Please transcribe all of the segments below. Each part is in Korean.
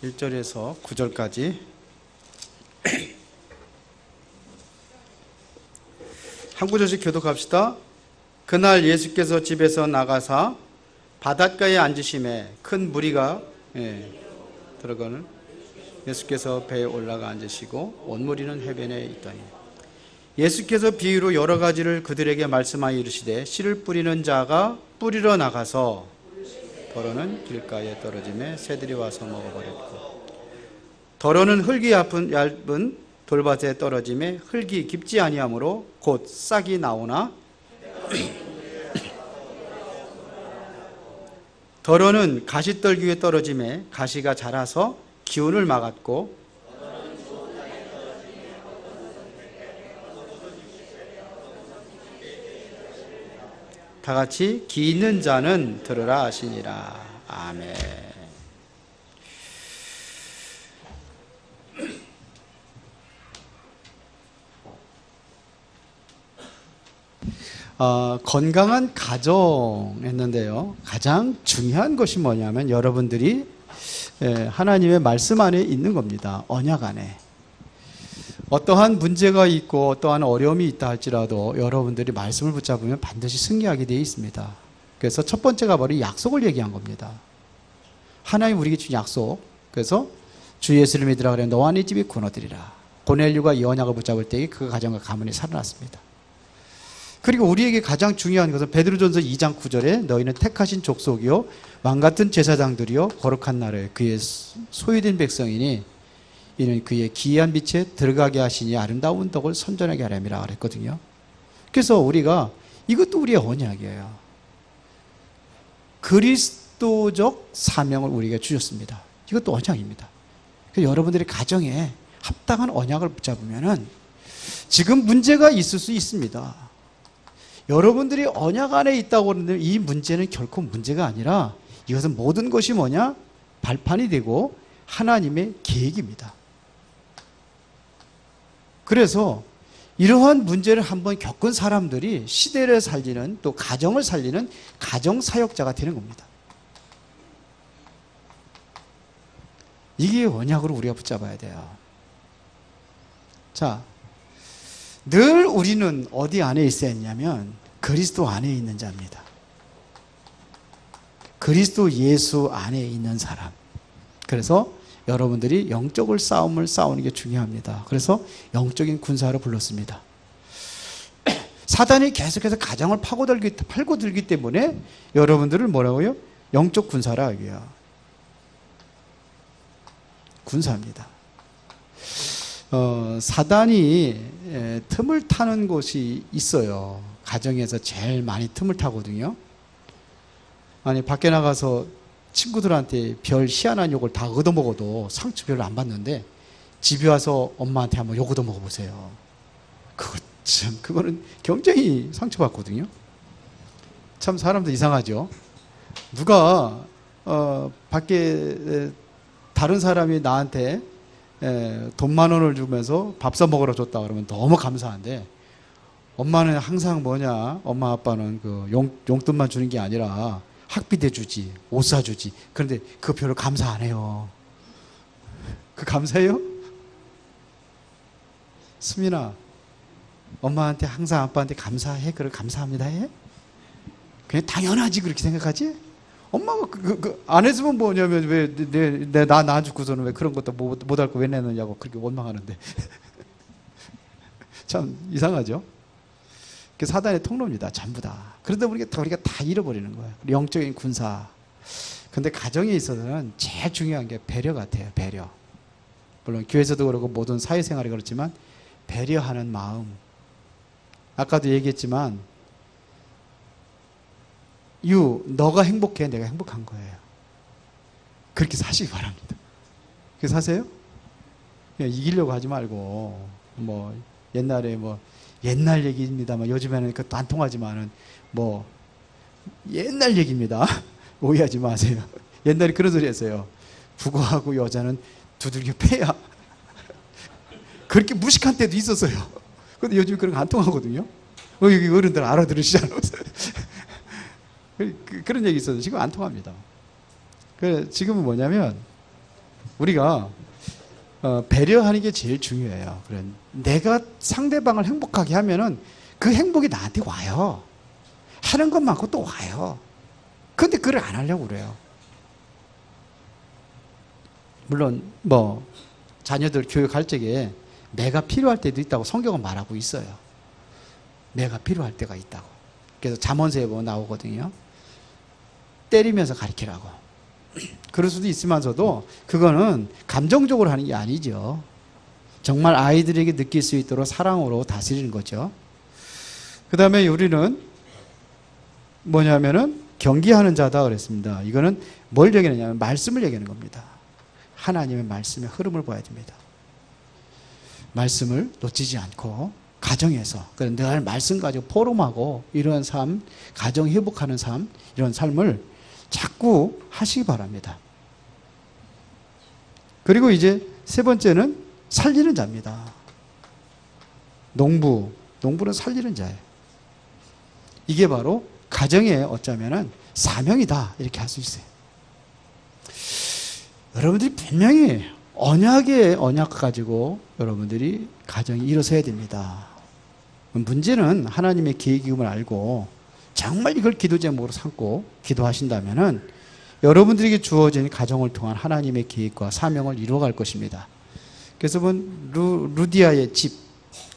1절에서 9절까지 한 구절씩 교독합시다. 그날 예수께서 집에서 나가사 바닷가에 앉으심에 큰 무리가 들어가는 예수께서 배에 올라가 앉으시고 온 무리는 해변에 있더니 예수께서 비유로 여러 가지를 그들에게 말씀하여 이르시되 씨를 뿌리는 자가 뿌리러 나가서 더러는 길가에 떨어지매 새들이 와서 먹어버렸고 더러는 흙이 얇은 돌밭에 떨어지매 흙이 깊지 아니하므로 곧 싹이 나오나 더러는 가시떨기 위에 떨어지매 가시가 자라서 기운을 막았고 다 같이 기 있는 자는 들으라 하시니라. 아멘. 건강한 가정 했는데요. 가장 중요한 것이 뭐냐면 여러분들이 하나님의 말씀 안에 있는 겁니다. 언약 안에. 어떠한 문제가 있고 어떠한 어려움이 있다 할지라도 여러분들이 말씀을 붙잡으면 반드시 승리하게 되어 있습니다. 그래서 첫 번째가 바로 약속을 얘기한 겁니다. 하나님 우리에게 준 약속. 그래서 주 예수를 믿으라 그래 너와 네 집이 구원 얻으리라. 고넬료가 이 언약을 붙잡을 때에 그 가정과 가문이 살아났습니다. 그리고 우리에게 가장 중요한 것은 베드로전서 2장 9절에 너희는 택하신 족속이요 왕같은 제사장들이요 거룩한 나라에 그의 소유된 백성이니 이는 그의 기이한 빛에 들어가게 하시니 아름다운 덕을 선전하게 하렴이라 그랬거든요. 그래서 우리가 이것도 우리의 언약이에요. 그리스도적 사명을 우리에게 주셨습니다. 이것도 언약입니다. 그래서 여러분들의 가정에 합당한 언약을 붙잡으면은 지금 문제가 있을 수 있습니다. 여러분들이 언약 안에 있다고 하는데 이 문제는 결코 문제가 아니라 이것은 모든 것이 뭐냐? 발판이 되고 하나님의 계획입니다. 그래서 이러한 문제를 한번 겪은 사람들이 시대를 살리는 또 가정을 살리는 가정사역자가 되는 겁니다. 이게 언약으로 우리가 붙잡아야 돼요. 자, 늘 우리는 어디 안에 있어야 했냐면 그리스도 안에 있는 자입니다. 그리스도 예수 안에 있는 사람. 그래서 여러분들이 영적을 싸움을 싸우는 게 중요합니다. 그래서 영적인 군사를 불렀습니다. 사단이 계속해서 가정을 파고들기 때문에 여러분들을 뭐라고요? 영적 군사라 하고요. 군사입니다. 사단이 틈을 타는 곳이 있어요. 가정에서 제일 많이 틈을 타거든요. 아니 밖에 나가서 친구들한테 별 희한한 욕을 다 얻어먹어도 상처 별로 안 받는데 집에 와서 엄마한테 한번 욕 얻어먹어보세요. 그거는 굉장히 상처받거든요. 참 사람도 이상하죠. 누가 밖에 다른 사람이 나한테 돈 10,000원을 주면서 밥 사 먹으러 줬다 그러면 너무 감사한데 엄마는 항상 뭐냐, 엄마 아빠는 그 용돈만 주는 게 아니라 학비대 주지, 옷 사주지. 그런데 그거 별로 감사 안 해요. 그 감사해요? 수민아, 엄마한테 항상 아빠한테 감사해? 그래 감사합니다 해? 그냥 당연하지 그렇게 생각하지? 엄마가 안 했으면 뭐냐면 왜 나 죽고서는 왜 그런 것도 못할 거 왜 내느냐고 그렇게 원망하는데 참 이상하죠? 그게 사단의 통로입니다. 전부 다. 그러다 보니까 우리가 다 잃어버리는 거예요. 영적인 군사. 근데 가정에 있어서는 제일 중요한 게 배려 같아요. 배려. 물론 교회에서도 그렇고 모든 사회생활이 그렇지만 배려하는 마음. 아까도 얘기했지만 너가 행복해 내가 행복한 거예요. 그렇게 사시기 바랍니다. 그렇게 사세요? 그냥 이기려고 하지 말고 뭐 옛날에 옛날 얘기입니다만 요즘에는 그것도 안 통하지만은 옛날 얘기입니다. 오해하지 마세요. 옛날에 그런 소리 했어요. 부고하고 여자는 두들겨 패야. 그렇게 무식한 때도 있었어요. 근데 요즘 그런 거 안 통하거든요. 여기 어른들 알아들으시잖아요. 그런 얘기 있어서 지금 안 통합니다. 지금은 뭐냐면 우리가 배려하는 게 제일 중요해요. 그래, 내가 상대방을 행복하게 하면은 그 행복이 나한테 와요. 하는 것만큼 또 와요. 근데 그걸 안 하려고 그래요. 물론 뭐 자녀들 교육할 적에 매가 필요할 때도 있다고 성경은 말하고 있어요. 매가 필요할 때가 있다고. 그래서 잠언서에 보면 나오거든요. 때리면서 가르치라고. 그럴 수도 있으면서도 그거는 감정적으로 하는 게 아니죠. 정말 아이들에게 느낄 수 있도록 사랑으로 다스리는 거죠. 그 다음에 우리는 뭐냐면은 경계하는 자다 그랬습니다. 이거는 뭘 얘기하냐면 말씀을 얘기하는 겁니다. 하나님의 말씀의 흐름을 봐야 됩니다. 말씀을 놓치지 않고 가정에서 늘 말씀 가지고 포럼하고 이런 삶, 가정 회복하는 삶, 이런 삶을 자꾸 하시기 바랍니다. 그리고 이제 세 번째는 살리는 자입니다. 농부는 살리는 자예요. 이게 바로 가정의 어쩌면은 사명이다 이렇게 할 수 있어요. 여러분들이 분명히 언약 가지고 여러분들이 가정이 일어서야 됩니다. 문제는 하나님의 계획임을 알고 정말 이걸 기도 제목으로 삼고 기도하신다면은 여러분들에게 주어진 가정을 통한 하나님의 계획과 사명을 이루어갈 것입니다. 그래서 루디아의 집,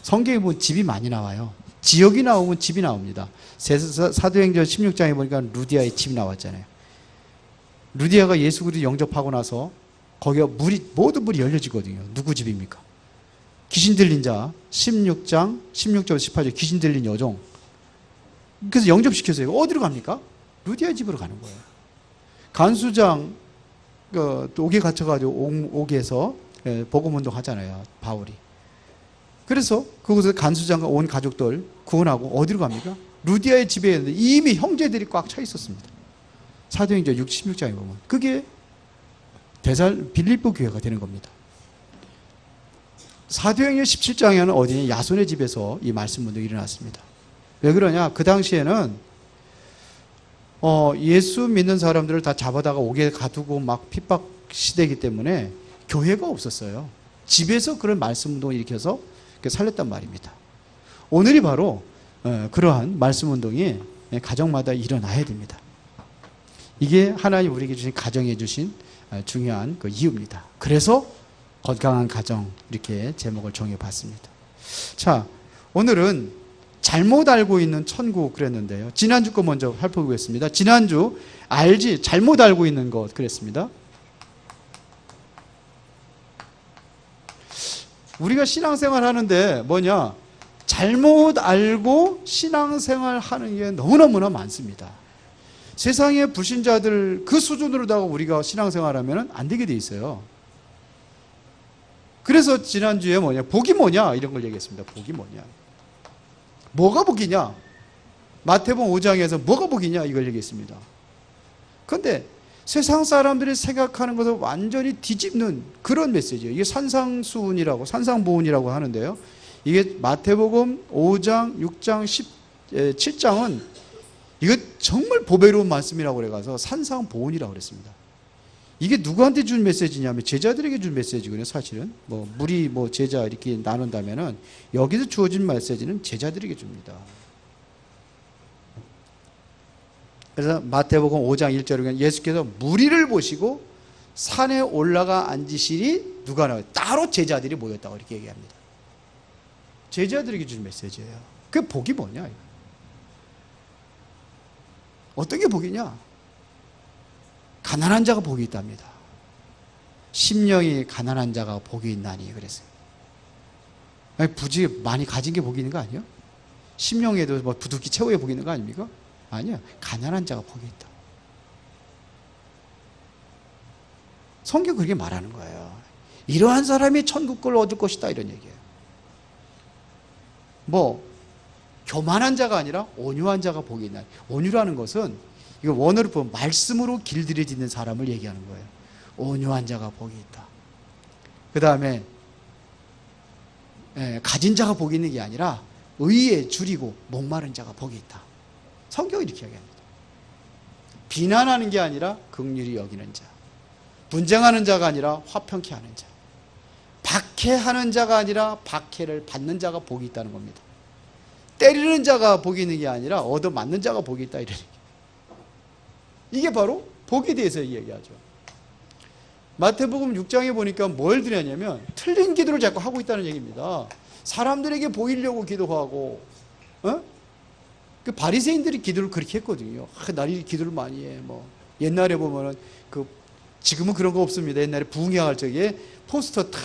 성경에 보면 집이 많이 나와요. 지역이 나오면 집이 나옵니다. 사도행전 16장에 보니까 루디아의 집이 나왔잖아요. 루디아가 예수 그리스도 영접하고 나서 거기가 모든 물이 열려지거든요. 누구 집입니까? 귀신 들린 자 16장 16절 18절 귀신 들린 여종. 그래서 영접시켰어요. 어디로 갑니까? 루디아 집으로 가는 거예요. 간수장 옥에 갇혀가지고 옥에서 복음운동 하잖아요. 바울이. 그래서 그곳에서 간수장과 온 가족들 구원하고 어디로 갑니까? 루디아의 집에 있는데 이미 형제들이 꽉 차 있었습니다. 사도행전 16장에 보면 그게 빌립보 교회가 되는 겁니다. 사도행전 17장에는 어디냐? 야손의 집에서 이 말씀 운동이 일어났습니다. 왜 그러냐? 그 당시에는 예수 믿는 사람들을 다 잡아다가 옥에 가두고 막 핍박 시대이기 때문에 교회가 없었어요. 집에서 그런 말씀 운동을 일으켜서 살렸단 말입니다. 오늘이 바로 그러한 말씀 운동이 가정마다 일어나야 됩니다. 이게 하나님 우리에게 주신 가정에 주신 중요한 그 이유입니다. 그래서 건강한 가정 이렇게 제목을 정해봤습니다. 자, 오늘은 잘못 알고 있는 천국 그랬는데요. 지난주 거 먼저 살펴보겠습니다. 지난주 잘못 알고 있는 것 그랬습니다. 우리가 신앙생활 하는데 뭐냐? 잘못 알고 신앙생활 하는 게 너무너무나 많습니다. 세상의 불신자들 그 수준으로다가 우리가 신앙생활 하면 안 되게 돼 있어요. 그래서 지난주에 복이 뭐냐? 이런 걸 얘기했습니다. 복이 뭐냐? 뭐가 복이냐? 마태복음 5장에서 뭐가 복이냐? 이걸 얘기했습니다. 그런데 세상 사람들이 생각하는 것을 완전히 뒤집는 그런 메시지예요. 이게 산상보훈이라고 하는데요. 이게 마태복음 5장, 6장, 17장은 이거 정말 보배로운 말씀이라고 그래가서 산상보훈이라고 그랬습니다. 이게 누구한테 준 메시지냐면 제자들에게 준 메시지거든요. 사실은 무리 제자 이렇게 나눈다면은 여기서 주어진 메시지는 제자들에게 줍니다. 그래서 마태복음 5장 1절에 보면 예수께서 무리를 보시고 산에 올라가 앉으시니 누가 나와요? 따로 제자들이 모였다고 이렇게 얘기합니다. 제자들에게 준 메시지예요. 그 복이 뭐냐? 어떤 게 복이냐? 가난한 자가 복이 있답니다. 심령이 가난한 자가 복이 있나니 그랬어요. 부지 많이 가진 게 복이 있는 거 아니에요? 심령에도 부득이 최후의 복이 있는 거 아닙니까? 아니요. 가난한 자가 복이 있다. 성경 그렇게 말하는 거예요. 이러한 사람이 천국을 얻을 것이다 이런 얘기예요. 교만한 자가 아니라 온유한 자가 복이 있나니. 온유라는 것은 이거 원어로 보면 말씀으로 길들여지는 사람을 얘기하는 거예요. 온유한 자가 복이 있다. 그 다음에 가진 자가 복이 있는 게 아니라 의에 줄이고 목마른 자가 복이 있다. 성경이 이렇게 이야기합니다. 비난하는 게 아니라 긍휼히 여기는 자. 분쟁하는 자가 아니라 화평케 하는 자. 박해하는 자가 아니라 박해를 받는 자가 복이 있다는 겁니다. 때리는 자가 복이 있는 게 아니라 얻어맞는 자가 복이 있다 이러는 게. 이게 바로 복에 대해서 얘기하죠. 마태복음 6장에 보니까 뭘 드렸냐면 틀린 기도를 자꾸 하고 있다는 얘기입니다. 사람들에게 보이려고 기도하고, 그 바리새인들이 기도를 그렇게 했거든요. 나리 기도를 많이 해. 뭐 옛날에 보면은 지금은 그런 거 없습니다. 옛날에 부흥회할 적에 포스터 탁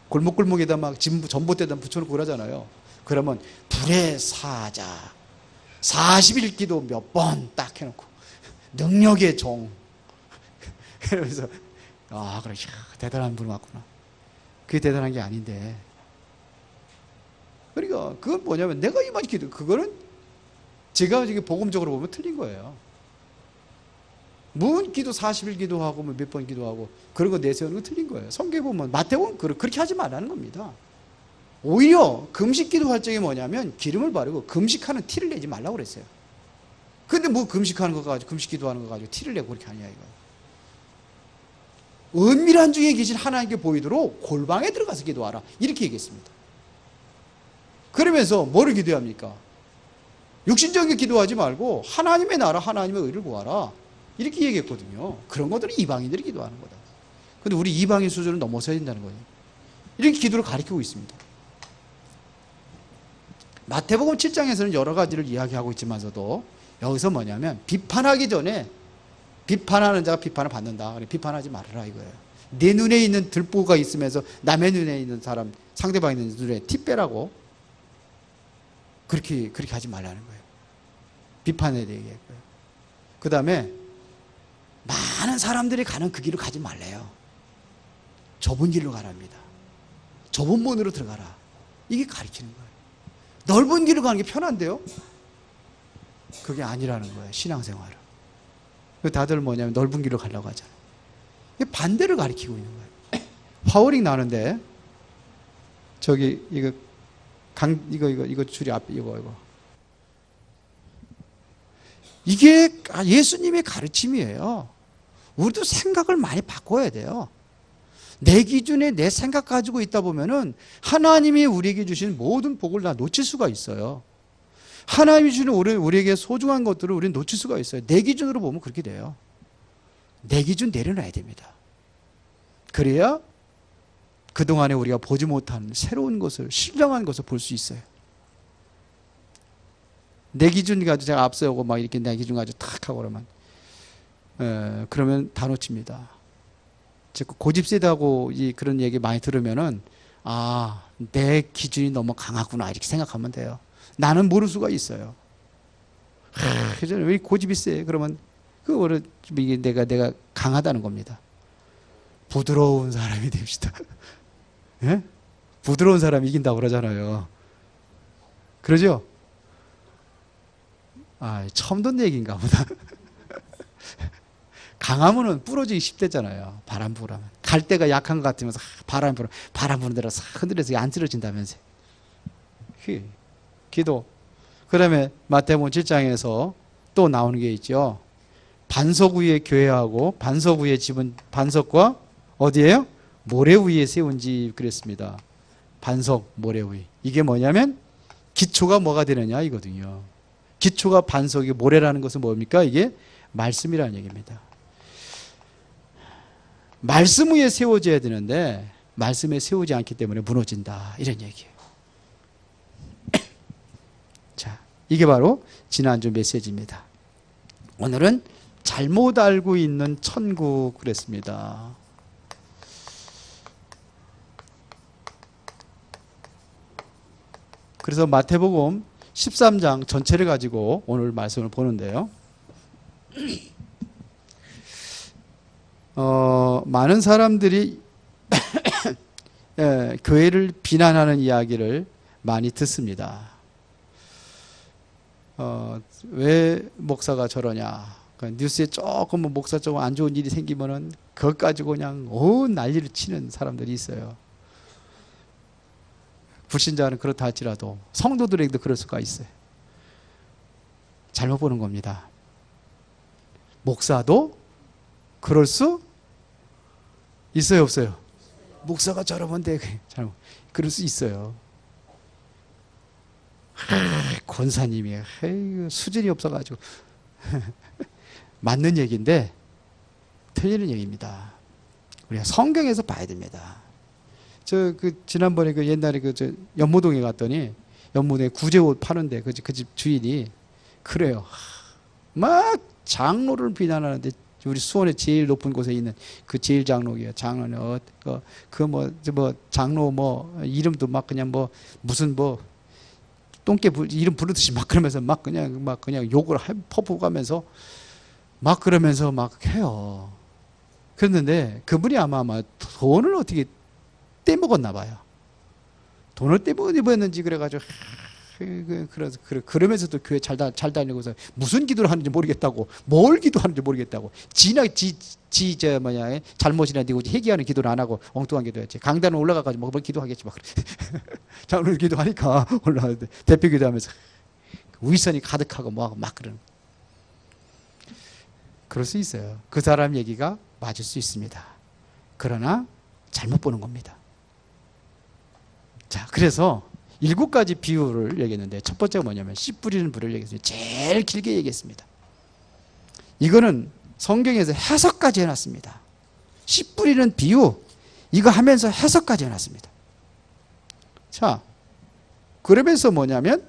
골목골목에다 막 전봇대에다 붙여놓고 그러잖아요. 그러면 불의 사자 40일 기도 몇 번 딱 해놓고 능력의 종 그러면서 그래 대단한 분 같구나. 그게 대단한 게 아닌데, 그러니까 그건 뭐냐면 내가 이만 기도, 그거는 제가 지금 복음적으로 보면 틀린 거예요. 무슨 기도 40일 기도하고 몇 번 기도하고 그런 거 내세우는 거 틀린 거예요. 성경에 보면 마태복음 그렇게 하지 말라는 겁니다. 오히려 금식 기도할 적에 뭐냐면 기름을 바르고 금식하는 티를 내지 말라고 그랬어요. 근데 뭐 금식하는 거 가지고, 금식 기도하는 거 가지고 티를 내고 그렇게 하냐 이거예요. 은밀한 중에 계신 하나님께 보이도록 골방에 들어가서 기도하라 이렇게 얘기했습니다. 그러면서 뭐를 기도해야 합니까? 육신적인 기도하지 말고 하나님의 나라, 하나님의 의를 구하라 이렇게 얘기했거든요. 그런 것들은 이방인들이 기도하는 거다. 근데 우리 이방인 수준을 넘어서야 된다는 거예요. 이렇게 기도를 가르치고 있습니다. 마태복음 7장에서는 여러 가지를 이야기하고 있지만서도 여기서 뭐냐면 비판하기 전에 비판하는 자가 비판을 받는다. 비판하지 말아라 이거예요. 내 눈에 있는 들보가 있으면서 남의 눈에 있는 사람, 상대방 있는 눈에 티 빼라고 그렇게 하지 말라는 거예요. 비판에 대해 얘기했고요. 그 다음에 많은 사람들이 가는 그 길을 가지 말래요. 좁은 길로 가랍니다. 좁은 문으로 들어가라. 이게 가르치는 거예요. 넓은 길로 가는 게 편한데요? 그게 아니라는 거예요. 신앙생활은. 다들 뭐냐면 넓은 길로 가려고 하잖아요. 반대를 가리키고 있는 거예요. 파워링 나는데 이거 줄이 앞에 이거 이게 예수님의 가르침이에요. 우리도 생각을 많이 바꿔야 돼요. 내 기준에 내 생각 가지고 있다 보면은 하나님이 우리에게 주신 모든 복을 다 놓칠 수가 있어요. 하나님이 주는 우리에게 소중한 것들을 우리는 놓칠 수가 있어요. 내 기준으로 보면 그렇게 돼요. 내 기준 내려놔야 됩니다. 그래야 그동안에 우리가 보지 못한 새로운 것을, 신령한 것을 볼 수 있어요. 내 기준 가지고 제가 앞서고 막 이렇게 내 기준 가지고 탁 하고 그러면 다 놓칩니다. 고집세다고 그런 얘기 많이 들으면은 내 기준이 너무 강하구나 이렇게 생각하면 돼요. 나는 모를 수가 있어요. 그래서 왜 고집이 세? 그러면 이게 내가 강하다는 겁니다. 부드러운 사람이 됩시다. 예? 부드러운 사람이 이긴다고 그러잖아요. 그러죠? 처음 듣는 얘기인가 보다. 강하면은 부러지기 쉽대잖아요. 바람 불으면. 갈대가 약한 것 같으면서 바람 부는 대로 싹 흔들려서 안 쓰러진다면서요. 기도. 그 다음에 마태복음 7장에서 또 나오는 게 있죠. 반석 위에 교회하고 반석 위에 집은 반석과 어디예요? 모래 위에 세운 집 그랬습니다. 반석, 모래 위. 이게 뭐냐면 기초가 뭐가 되느냐 이거든요. 기초가 반석이 모래라는 것은 뭡니까? 이게 말씀이라는 얘기입니다. 말씀 위에 세워져야 되는데 말씀에 세우지 않기 때문에 무너진다 이런 얘기예요. 자, 이게 바로 지난주 메시지입니다. 오늘은 잘못 알고 있는 천국 그랬습니다. 그래서 마태복음 13장 전체를 가지고 오늘 말씀을 보는데요. 많은 사람들이 교회를 비난하는 이야기를 많이 듣습니다. 왜 목사가 저러냐. 뉴스에 조금 목사 조금 안 좋은 일이 생기면은 그것 가지고 그냥 온 난리를 치는 사람들이 있어요. 불신자는 그렇다 할지라도 성도들에게도 그럴 수가 있어요. 잘못 보는 겁니다. 목사도 그럴 수 있어요, 없어요? 목사가 저러는데 잘못. 그럴 수 있어요. 권사님이 수준이 없어가지고 맞는 얘기인데 틀리는 얘기입니다. 우리가 성경에서 봐야 됩니다. 지난번에 옛날에 연무동에 갔더니 연무동에 구제옷 파는데 그 집 주인이 그래요. 막 장로를 비난하는데 우리 수원의 제일 높은 곳에 있는 그 제일 장로예요. 장로는 장로 이름도 막 그냥 무슨 똥개 이름 부르듯이 막 그러면서 막 그냥 욕을 퍼부가면서 막 그러면서 막 해요. 그랬는데 그분이 아마 돈을 어떻게 떼먹었나 봐요. 돈을 떼먹었는지 그래가지고 그러면서도 교회 잘 다니고서 무슨 기도를 하는지 모르겠다고, 뭘 기도하는지 모르겠다고, 잘못이나 니고 회개하는 기도를 안 하고 엉뚱한 기도했지. 강단에 올라가가지고 뭘 기도하겠지 막 그래. 장로님 기도하니까 올라가는데 대표 기도하면서 위선이 가득하고 막 그러는. 그럴 수 있어요. 그 사람 얘기가 맞을 수 있습니다. 그러나 잘못 보는 겁니다. 자, 그래서 7가지 비유를 얘기했는데 첫 번째가 뭐냐면 씨 뿌리는 불을 얘기했어요. 제일 길게 얘기했습니다. 이거는 성경에서 해석까지 해놨습니다. 씨 뿌리는 비유 이거 하면서 해석까지 해놨습니다. 자, 그러면서 뭐냐면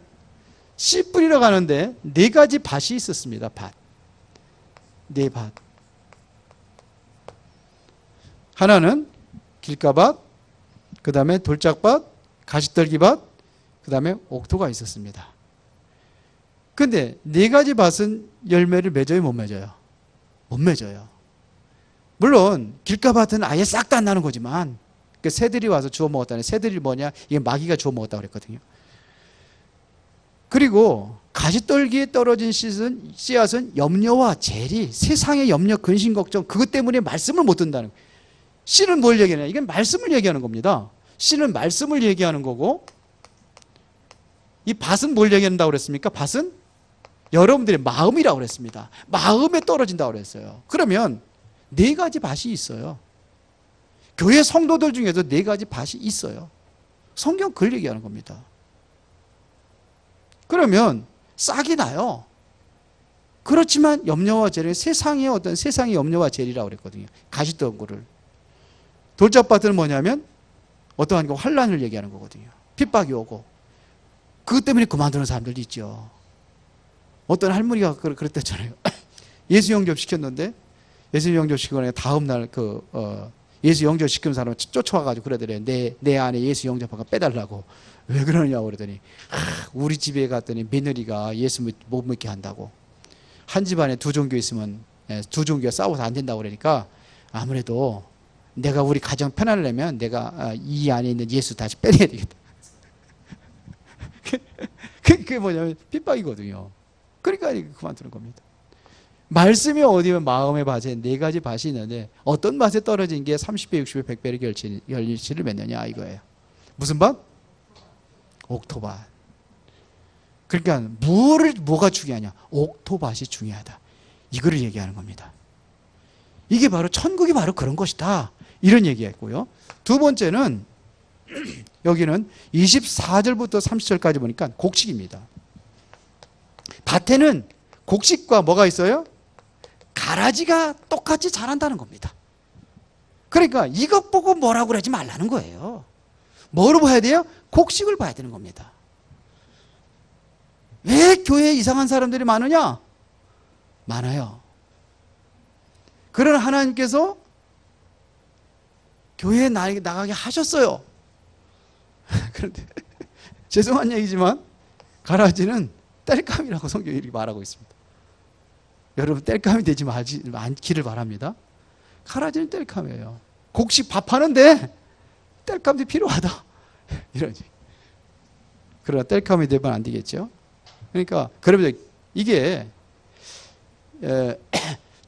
씨 뿌리러 가는데 4가지 밭이 있었습니다. 밭. 4밭. 하나는 길가밭, 그 다음에 돌짝밭, 가시떨기밭, 그 다음에 옥토가 있었습니다. 근데 4가지 밭은 열매를 맺어요, 못 맺어요? 못 맺어요. 물론 길가밭은 아예 싹 다 안 나는 거지만 새들이 와서 주워 먹었다는, 새들이 뭐냐? 이게 마귀가 주워 먹었다고 그랬거든요. 그리고 가시떨기에 떨어진 씨앗은 염려와 재리, 세상의 염려, 근심, 걱정, 그것 때문에 말씀을 못 듣는다는 거예요. 씨는 뭘 얘기하냐? 이건 말씀을 얘기하는 겁니다. 씨는 말씀을 얘기하는 거고, 이 밭은 뭘 얘기한다고 그랬습니까? 밭은 여러분들의 마음이라고 그랬습니다. 마음에 떨어진다고 그랬어요. 그러면 4가지 밭이 있어요. 교회 성도들 중에도 4가지 밭이 있어요. 성경 그걸 얘기하는 겁니다. 그러면 싹이 나요. 그렇지만 염려와 재리, 세상의 염려와 재리라고 그랬거든요. 가시덩굴을. 돌짝밭은 뭐냐면 어떠한 환란을 얘기하는 거거든요. 핍박이 오고. 그것 때문에 그만두는 사람들도 있죠. 어떤 할머니가 그랬댔잖아요. 예수 영접 시켰는데 예수 영접 시키고 다음날 예수 영접 시키는 사람을 쫓아와가지고 그러더래요. 내 안에 예수 영접하고 빼달라고. 왜 그러냐고 그러더니 우리 집에 갔더니 며느리가 예수 못 믿게 한다고. 한 집안에 2종교 있으면 2종교가 싸워서 안 된다고 그러니까 아무래도 내가 우리 가정 편안하려면 내가 이 안에 있는 예수 다시 빼내야 되겠다. 그게 뭐냐면 핍박이거든요. 그러니까 그만두는 겁니다. 말씀이 어디면 마음의 밭에 4가지 밭이 있는데 어떤 밭에 떨어진 게 30배, 60배, 100배의 결실을 맺느냐 이거예요. 무슨 밭? 옥토밭. 그러니까 뭐가 중요하냐? 옥토밭이 중요하다. 이거를 얘기하는 겁니다. 이게 바로 천국이 바로 그런 것이다. 이런 얘기했고요. 두 번째는 여기는 24절부터 30절까지 보니까 곡식입니다. 밭에는 곡식과 뭐가 있어요? 가라지가 똑같이 자란다는 겁니다. 그러니까 이것 보고 뭐라고 그러지 말라는 거예요. 뭐로 봐야 돼요? 곡식을 봐야 되는 겁니다. 왜 교회에 이상한 사람들이 많으냐? 많아요. 그러나 하나님께서 교회에 나가게 하셨어요. 그런데 죄송한 얘기지만 가라지는 땔감이라고 성경이 이렇게 말하고 있습니다. 여러분 땔감이 되지 않기를 바랍니다. 가라지는 땔감이에요. 곡식 밥하는데 땔감도 필요하다. 이러지. 그러나 땔감이 되면 안 되겠죠. 그러니까 그러면 이게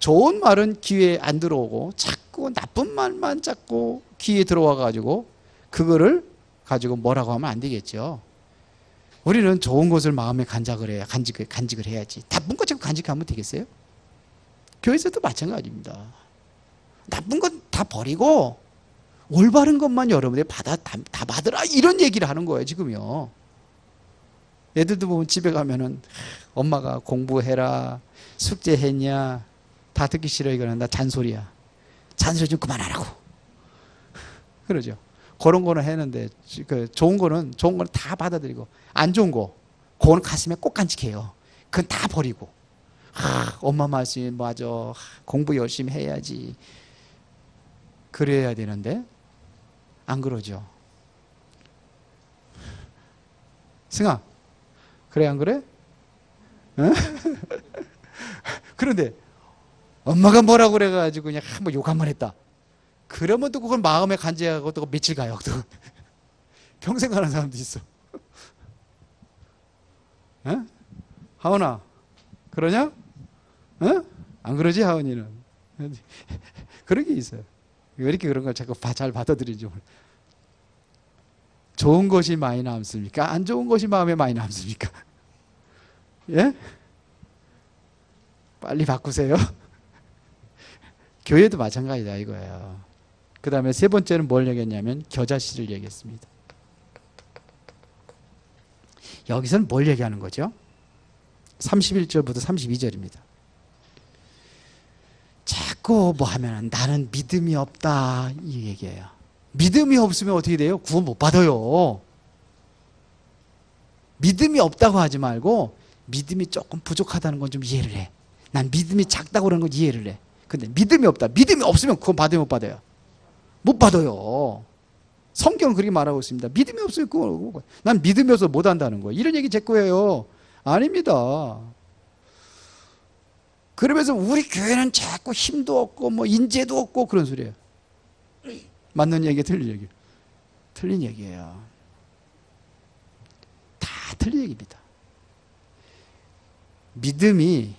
좋은 말은 귀에 안 들어오고 자꾸 나쁜 말만 자꾸 귀에 들어와 가지고 그거를 가지고 뭐라고 하면 안 되겠죠. 우리는 좋은 것을 마음에 간직을 해야지. 나쁜 것 자꾸 간직하면 되겠어요? 교회에서도 마찬가지입니다. 나쁜 건 다 버리고 올바른 것만 여러분들이 다 받으라 이런 얘기를 하는 거예요 지금요. 애들도 보면 집에 가면은 엄마가 공부해라 숙제했냐 다 듣기 싫어 이거는 나 잔소리야. 잔소리 좀 그만하라고. 그러죠. 그런 거는 했는데 그 좋은 거는 다 받아들이고 안 좋은 거 그거는 가슴에 꼭 간직해요. 그건 다 버리고 엄마 말씀이 맞아 공부 열심히 해야지 그래야 되는데 안 그러죠. 승아 그래 안 그래? 응? 그런데 엄마가 뭐라고 그래가지고 그냥 한번 욕 한 번 했다. 그러면 또 그걸 마음에 간직하고 또 며칠 가요. 또 평생 가는 사람도 있어. 에? 하은아, 그러냐? 에? 안 그러지 하은이는? 그런 게 있어요. 왜 이렇게 그런 걸 자꾸 잘 받아들이지? 좋은 것이 많이 남습니까? 안 좋은 것이 마음에 많이 남습니까? 예? 빨리 바꾸세요. 교회도 마찬가지다 이거예요. 그 다음에 세 번째는 뭘 얘기했냐면 겨자씨를 얘기했습니다. 여기서는 뭘 얘기하는 거죠? 31절부터 32절입니다. 자꾸 뭐 하면 나는 믿음이 없다 이 얘기예요. 믿음이 없으면 어떻게 돼요? 구원 못 받아요. 믿음이 없다고 하지 말고 믿음이 조금 부족하다는 건 좀 이해를 해. 난 믿음이 작다고 그러는 건 이해를 해. 근데 믿음이 없다. 믿음이 없으면 구원 받아요 못 받아요? 못 받아요. 성경은 그렇게 말하고 있습니다. 믿음이 없으면 그거 난 믿음이 없어서 못 한다는 거예요. 이런 얘기 제 거예요. 아닙니다. 그러면서 우리 교회는 자꾸 힘도 없고 뭐 인재도 없고 그런 소리예요. 맞는 얘기 틀린 얘기. 틀린 얘기예요. 다 틀린 얘기입니다. 믿음이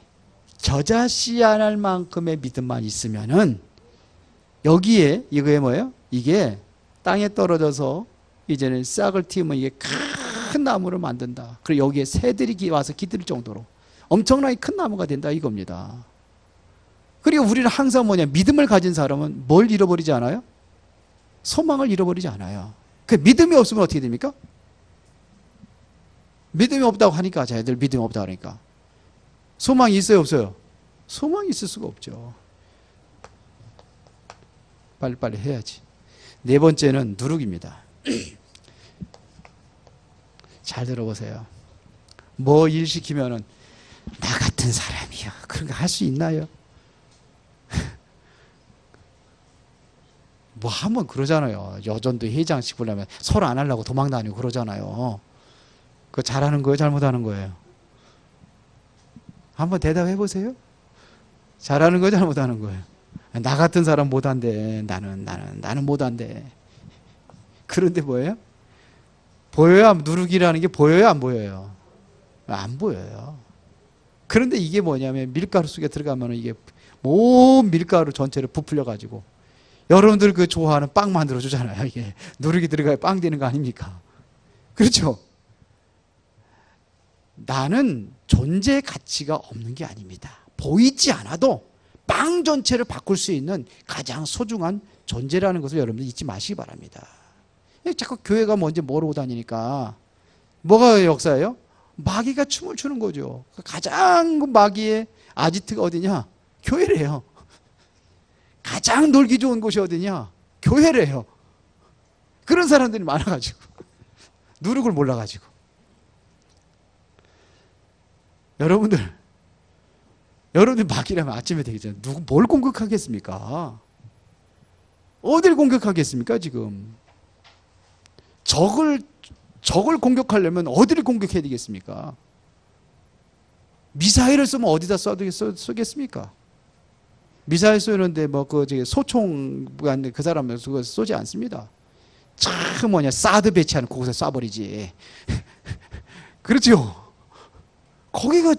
겨자씨 안 할 만큼의 믿음만 있으면은 여기에 이거에 뭐예요? 이게 땅에 떨어져서 이제는 싹을 틔우면 이게 큰 나무를 만든다. 그리고 여기에 새들이 와서 기들 정도로 엄청나게 큰 나무가 된다 이겁니다. 그리고 우리는 항상 뭐냐 믿음을 가진 사람은 뭘 잃어버리지 않아요? 소망을 잃어버리지 않아요. 그 믿음이 없으면 어떻게 됩니까? 믿음이 없다고 하니까 자기들 믿음이 없다고 하니까 소망이 있어요 없어요? 소망이 있을 수가 없죠. 빨리빨리 해야지. 네 번째는 누룩입니다. 잘 들어보세요. 뭐 일 시키면은 나 같은 사람이요. 그런 거 할 수 있나요? 뭐 하면 그러잖아요. 여전도 회장 시키려면 서로 안 하려고 도망 다니고 그러잖아요. 그거 잘하는 거예요? 잘못하는 거예요? 한번 대답해 보세요. 잘하는 거예요? 잘못하는 거예요? 나 같은 사람 못한대. 나는 못한대. 그런데 뭐예요? 보여야 누룩이라는 게 보여요? 안 보여요? 안 보여요. 그런데 이게 뭐냐면 밀가루 속에 들어가면 이게 온 밀가루 전체를 부풀려 가지고 여러분들 그 좋아하는 빵 만들어 주잖아요. 이게 누룩이 들어가야 빵 되는 거 아닙니까? 그렇죠? 나는 존재 가치가 없는 게 아닙니다. 보이지 않아도 빵 전체를 바꿀 수 있는 가장 소중한 존재라는 것을 여러분들 잊지 마시기 바랍니다. 자꾸 교회가 뭔지 모르고 다니니까 뭐가 역사예요? 마귀가 춤을 추는 거죠. 가장 마귀의 아지트가 어디냐? 교회래요. 가장 놀기 좋은 곳이 어디냐? 교회래요. 그런 사람들이 많아가지고 누룩을 몰라가지고 여러분들 마귀라면 아침에 되기 전에 뭘 공격하겠습니까? 어딜 공격하겠습니까 지금? 적을 공격하려면 어디를 공격해야 되겠습니까? 미사일을 쏘면 어디다 쏘겠습니까? 미사일 쏘는데 소총 그 사람은 그거 쏘지 않습니다. 참 사드 배치하는 그곳에 쏴버리지. 그렇죠? 거기가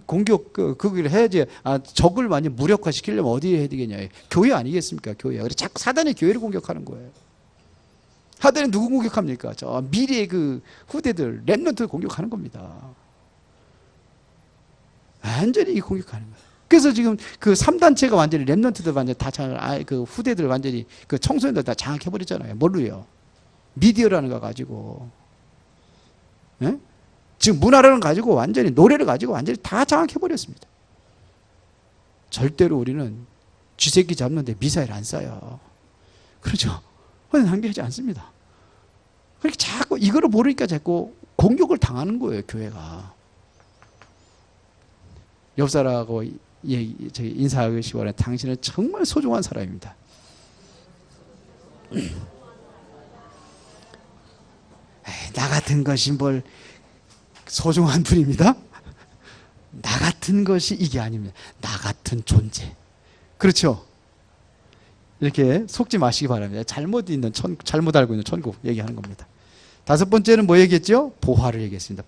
공격 그걸 해야지. 적을 많이 무력화시키려면 어디에 해야 되겠냐? 교회 아니겠습니까? 교회. 그래서 자꾸 사단이 교회를 공격하는 거예요. 사단이 누구 공격합니까? 저 미래의 그 후대들 렘넌트 공격하는 겁니다. 완전히 공격하는 거예요. 그래서 지금 그 3단체가 완전히 랩런트들 완전히 다 그 후대들 완전히 그 청소년들 다 장악해버렸잖아요. 뭘로요? 미디어라는 거 가지고. 예? 지금 문화라는 거 가지고 완전히 노래를 가지고 완전히 다 장악해버렸습니다. 절대로 우리는 쥐새끼 잡는데 미사일 안 쏴요. 그렇죠? 낭비하지 않습니다. 그렇게 자꾸 이거를 모르니까 자꾸 공격을 당하는 거예요, 교회가. 옆 사람하고 저기 인사하기 원해. 당신은 정말 소중한 사람입니다. 나 같은 것이 뭘 소중한 분입니다. 나 같은 것이 이게 아닙니다. 나 같은 존재. 그렇죠? 이렇게 속지 마시기 바랍니다. 잘못 알고 있는 천국 얘기하는 겁니다. 5번째는 뭐 얘기했죠? 보화를 얘기했습니다.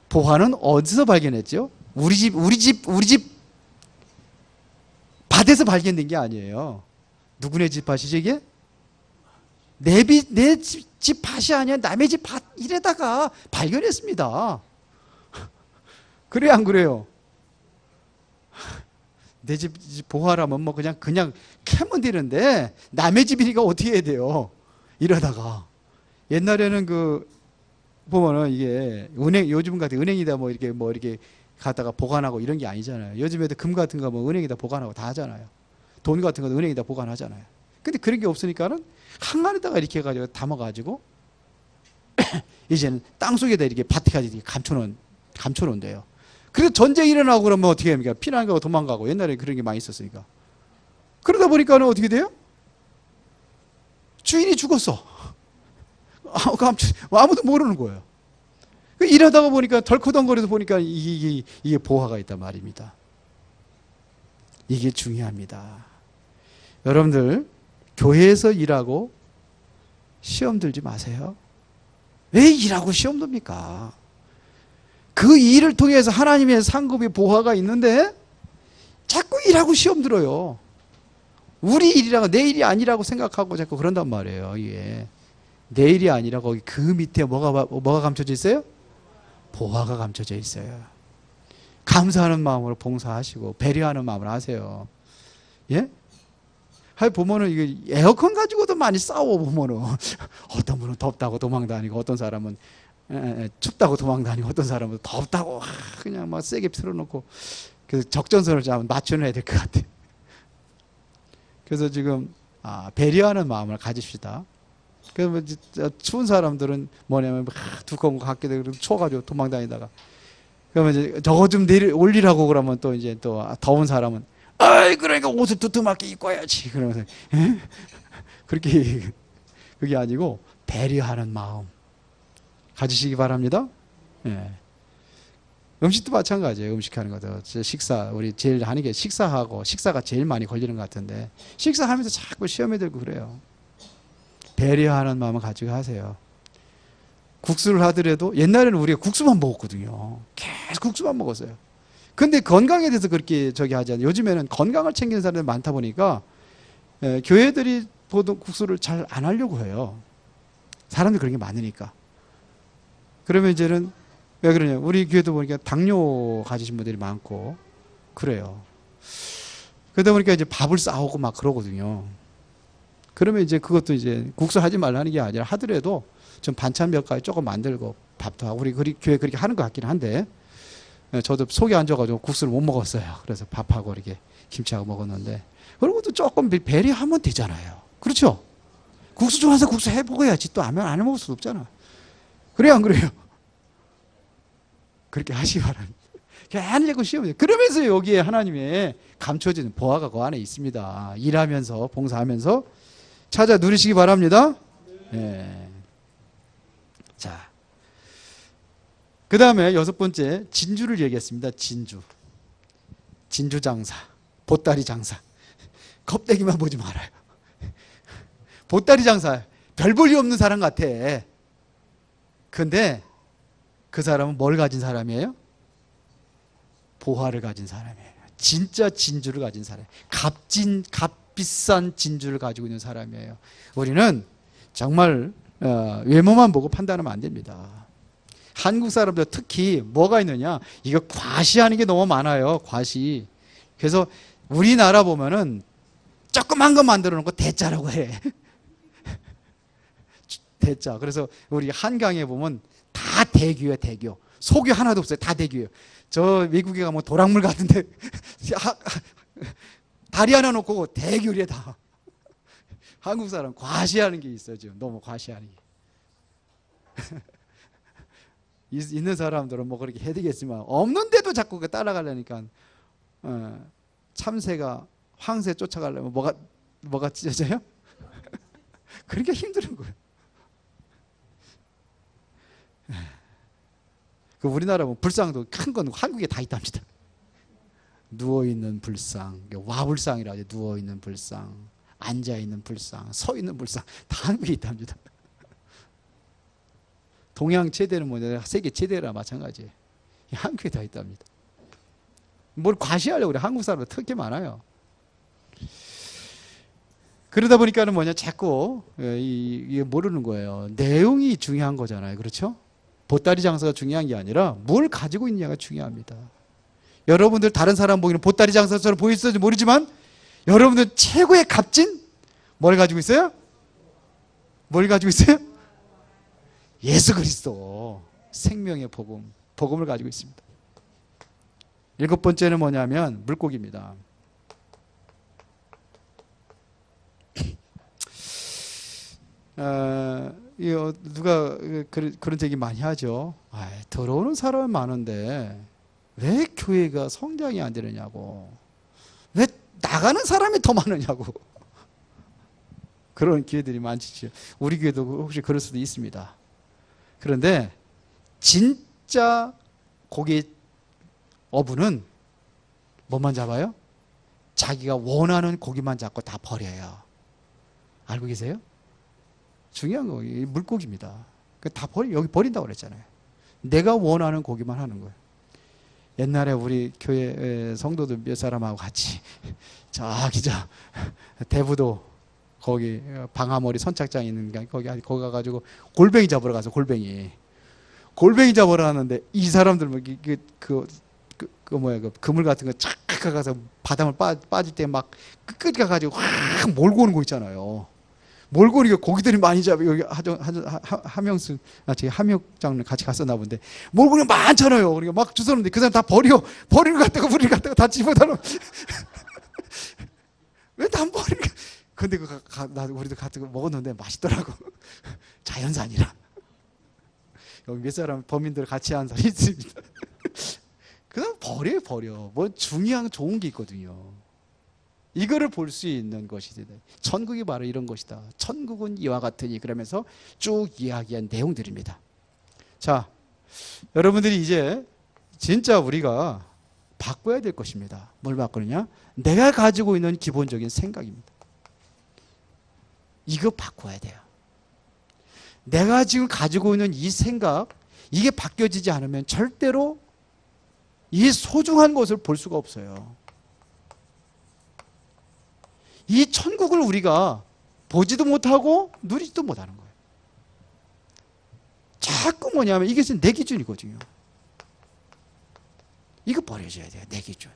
보화는 어디서 발견했죠? 우리 집 밭에서 발견된 게 아니에요. 누구네 집 밭이죠, 이게? 내 집 밭이 아니야. 남의 집 밭 이래다가 발견했습니다. 그래요, 안 그래요? 내 집 보화라면 뭐 그냥 캐면 되는데 남의 집이니까 어떻게 해야 돼요? 이러다가 옛날에는 보면은 이게 요즘 같은 은행이다 이렇게 갖다가 보관하고 이런 게 아니잖아요. 요즘에도 금 같은 거 뭐 은행에다 보관하고 다 하잖아요. 돈 같은 거 은행에다 보관하잖아요. 근데 그런 게 없으니까는 항아리다가 이렇게 해가지고 담아가지고 이제는 땅 속에다 이렇게 밭에까지 이렇게 감춰놓은대요. 그래서 전쟁이 일어나고 그러면 어떻게 합니까? 피난 가고 도망가고. 옛날에 그런 게 많이 있었으니까. 그러다 보니까는 어떻게 돼요? 주인이 죽었어. 아무도 모르는 거예요. 일하다가 보니까 덜커덩거려서 보니까 이게 보화가 있단 말입니다. 이게 중요합니다. 여러분들 교회에서 일하고 시험 들지 마세요. 왜 일하고 시험 듭니까? 그 일을 통해서 하나님의 상급의 보화가 있는데 자꾸 일하고 시험 들어요. 우리 일이라고 내 일이 아니라고 생각하고 자꾸 그런단 말이에요. 이게 내 일이 아니라고 그 밑에 뭐가 감춰져 있어요? 보화가 감춰져 있어요. 감사하는 마음으로 봉사하시고 배려하는 마음으로 하세요. 예? 보면은 이게 에어컨 가지고도 많이 싸워 보면은 어떤 분은 덥다고 도망다니고 어떤 사람은 춥다고 도망다니고 어떤 사람은 덥다고 그냥 막 세게 틀어놓고 그래서 적정선을 좀 맞춰놔야 될 것 같아요. 그래서 지금 배려하는 마음을 가집시다. 그러면 추운 사람들은 뭐냐면 두꺼운 거 갖게 되고 추워가지고 도망다니다가 그러면 이제 저거 좀 올리라고 그러면 또 이제 또 더운 사람은 그러니까 옷을 두툼하게 입고 와야지 그러면서 그렇게 그게 아니고 배려하는 마음 가지시기 바랍니다. 예. 음식도 마찬가지예요. 음식하는 것도 식사 우리 제일 하는 게 식사가 제일 많이 걸리는 것 같은데 식사하면서 자꾸 시험에 들고 그래요. 배려하는 마음을 가지고 하세요. 국수를 하더라도 옛날에는 우리가 국수만 먹었거든요. 계속 국수만 먹었어요. 근데 건강에 대해서 그렇게 하지 않아요. 요즘에는 건강을 챙기는 사람들이 많다 보니까 교회들이 보통 국수를 잘 안 하려고 해요. 사람들이 그런 게 많으니까. 그러면 이제는 왜 그러냐? 우리 교회도 보니까 당뇨 가지신 분들이 많고 그래요. 그러다 보니까 이제 밥을 싸오고 막 그러거든요. 그러면 이제 그것도 이제 국수 하지 말라는 게 아니라 하더라도 좀 반찬 몇 가지 조금 만들고 밥도 하고 우리 교회 그렇게 하는 것 같긴 한데 저도 속이 안 좋아가지고 국수를 못 먹었어요. 그래서 밥하고 이렇게 김치하고 먹었는데 그런 것도 조금 배려하면 되잖아요. 그렇죠? 국수 좋아서 국수 해 먹어야지 또 안 해 먹을 수도 없잖아. 그래요, 안 그래요? 그렇게 하시기 바랍니다. 안 읽고 시험이에요. 그러면서 여기에 하나님의 감춰진 보화가 그 안에 있습니다. 일하면서 봉사하면서 찾아 누리시기 바랍니다. 네. 자, 그 다음에 6번째 진주를 얘기했습니다. 진주 장사, 보따리 장사. 껍데기만 보지 말아요. 보따리 장사, 별 볼일 없는 사람 같아. 근데 그 사람은 뭘 가진 사람이에요? 보화를 가진 사람이에요. 진짜 진주를 가진 사람. 값비싼 진주를 가지고 있는 사람이에요. 우리는 정말 외모만 보고 판단하면 안 됩니다. 한국 사람들 특히 뭐가 있느냐? 이거 과시하는 게 너무 많아요. 과시. 그래서 우리나라 보면은 조그만 거 만들어 놓고 대자라고 해. 대자. 그래서 우리 한강에 보면 다 대교예요, 대교. 소교 하나도 없어요. 다 대교예요. 저 미국에 가면 도랑물 같은데 다리 하나 놓고 대교리에 다. 한국 사람 과시하는 게 있어요. 지금 너무 과시하는 게. 있는 사람들은 뭐 그렇게 해야 되겠지만 없는데도 자꾸 따라가려니까 참새가 황새 쫓아가려면 뭐가 찢어져요? 그러니까 힘든 거예요. 그 우리나라 보면 불상도 큰 건 한국에 다 있답니다. 누워있는 불상, 와불상이라고 하죠. 누워있는 불상, 앉아있는 불상, 서있는 불상 다 한국에 있답니다. 동양 제대는 뭐냐, 세계 제대라 마찬가지예요. 한국에 다 있답니다. 뭘 과시하려고 그래. 한국 사람들 특히 많아요. 그러다 보니까는 뭐냐, 자꾸 이게 모르는 거예요. 내용이 중요한 거잖아요. 그렇죠? 보따리 장사가 중요한 게 아니라 뭘 가지고 있느냐가 중요합니다. 여러분들 다른 사람 보기에는 보따리 장사처럼 보일지 모르지만 여러분들 최고의 값진 뭘 가지고 있어요? 뭘 가지고 있어요? 예수 그리스도, 생명의 복음, 복음을 가지고 있습니다. 7번째는 뭐냐면 물고기입니다. 누가 그런 얘기 많이 하죠. 들어오는 사람은 많은데 왜 교회가 성장이 안 되느냐고, 왜 나가는 사람이 더 많으냐고. 그런 기회들이 많죠. 우리 교회도 혹시 그럴 수도 있습니다. 그런데 진짜 고기 어부는 뭐만 잡아요? 자기가 원하는 고기만 잡고 다 버려요. 알고 계세요? 중요한 거 물고기입니다. 다 여기 버린다고 그랬잖아요. 내가 원하는 고기만 하는 거예요. 옛날에 우리 교회 성도들 몇 사람하고 같이 저기 대부도 거기 방아머리 선착장 있는 거기 가가지고 골뱅이 잡으러 가서 골뱅이 잡으러 가는데 이 사람들 그 그물 같은 거 착 가서 바닷물 빠질 때 막 끝까지 가가지고 확 몰고 오는 거 있잖아요. 몰고 오니까 고기들이 많이 잡아. 여기 함영수, 저기 함영장님 같이 갔었나 본데 몰고 오는 많잖아요. 그러니까 막 주웠는데 그 사람 다 버리는 거 갖다가 우리를 갖다가 다 집어달라. 왜 다 안 버리는 거야? 근데 우리도 같이 먹었는데 맛있더라고. 자연산이라. 여기 몇 사람 범인들 같이 한 사람이 있습니다. 그냥 버려. 뭐 중요한 좋은 게 있거든요. 이거를 볼 수 있는 것이다. 천국이 바로 이런 것이다. 천국은 이와 같으니, 그러면서 쭉 이야기한 내용들입니다. 자, 여러분들이 이제 진짜 우리가 바꿔야 될 것입니다. 뭘 바꾸느냐? 내가 가지고 있는 기본적인 생각입니다. 이거 바꿔야 돼요. 내가 지금 가지고 있는 이 생각, 이게 바뀌어지지 않으면 절대로 이 소중한 것을 볼 수가 없어요. 이 천국을 우리가 보지도 못하고 누리지도 못하는 거예요. 자꾸 뭐냐면 이게 내 기준이거든요. 이거 버려줘야 돼요. 내 기준.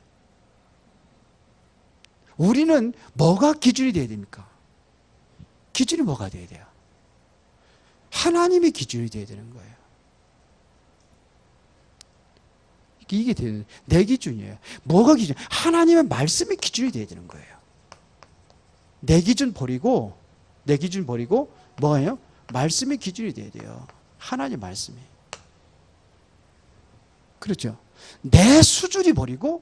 우리는 뭐가 기준이 돼야 됩니까? 기준이 뭐가 돼야 돼요? 하나님의 기준이 돼야 되는 거예요. 이게 되는 내 기준이에요. 뭐가 기준? 하나님의 말씀의 기준이 돼야 되는 거예요. 내 기준 버리고 뭐예요? 말씀의 기준이 돼야 돼요. 하나님 말씀이. 그렇죠? 내 수준이 버리고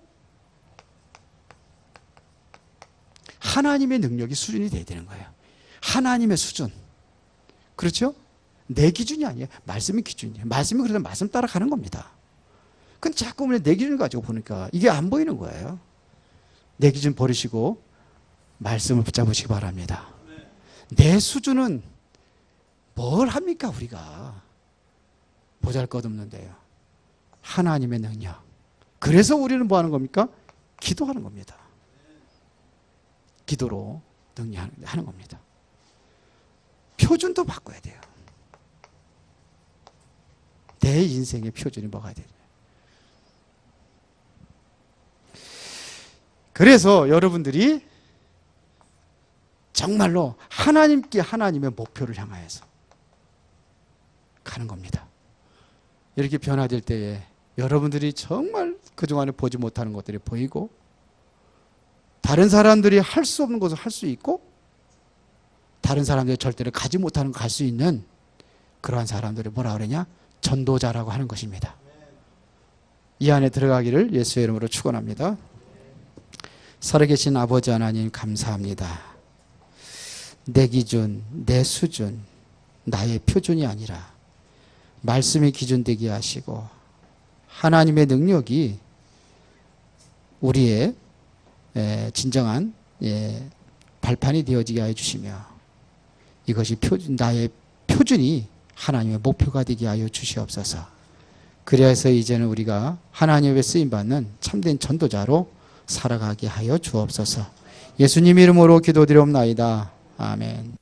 하나님의 능력이 수준이 돼야 되는 거예요. 하나님의 수준. 그렇죠? 내 기준이 아니에요. 말씀의 기준이에요. 말씀이 그러다 말씀 따라가는 겁니다. 근데 자꾸 내 기준을 가지고 보니까 이게 안 보이는 거예요. 내 기준 버리시고 말씀을 붙잡으시기 바랍니다. 내 수준은 뭘 합니까? 우리가 보잘것없는데요. 하나님의 능력. 그래서 우리는 뭐 하는 겁니까? 기도하는 겁니다. 기도로 능력하는 겁니다. 표준도 바꿔야 돼요. 내 인생의 표준이 뭐가 되냐. 그래서 여러분들이 정말로 하나님께 하나님의 목표를 향하여서 가는 겁니다. 이렇게 변화될 때에 여러분들이 정말 그동안에 보지 못하는 것들이 보이고, 다른 사람들이 할 수 없는 것을 할 수 있고, 다른 사람들이 절대로 가지 못하는 걸 갈 수 있는 그러한 사람들이 뭐라 그러냐? 전도자라고 하는 것입니다. 이 안에 들어가기를 예수의 이름으로 축원합니다. 살아계신 아버지 하나님 감사합니다. 내 기준, 내 수준, 나의 표준이 아니라 말씀이 기준 되게 하시고, 하나님의 능력이 우리의 진정한 발판이 되어지게 하여 주시며, 이것이 나의 표준이 하나님의 목표가 되게 하여 주시옵소서. 그래서 이제는 우리가 하나님의 쓰임받는 참된 전도자로 살아가게 하여 주옵소서. 예수님 이름으로 기도드리옵나이다. 아멘.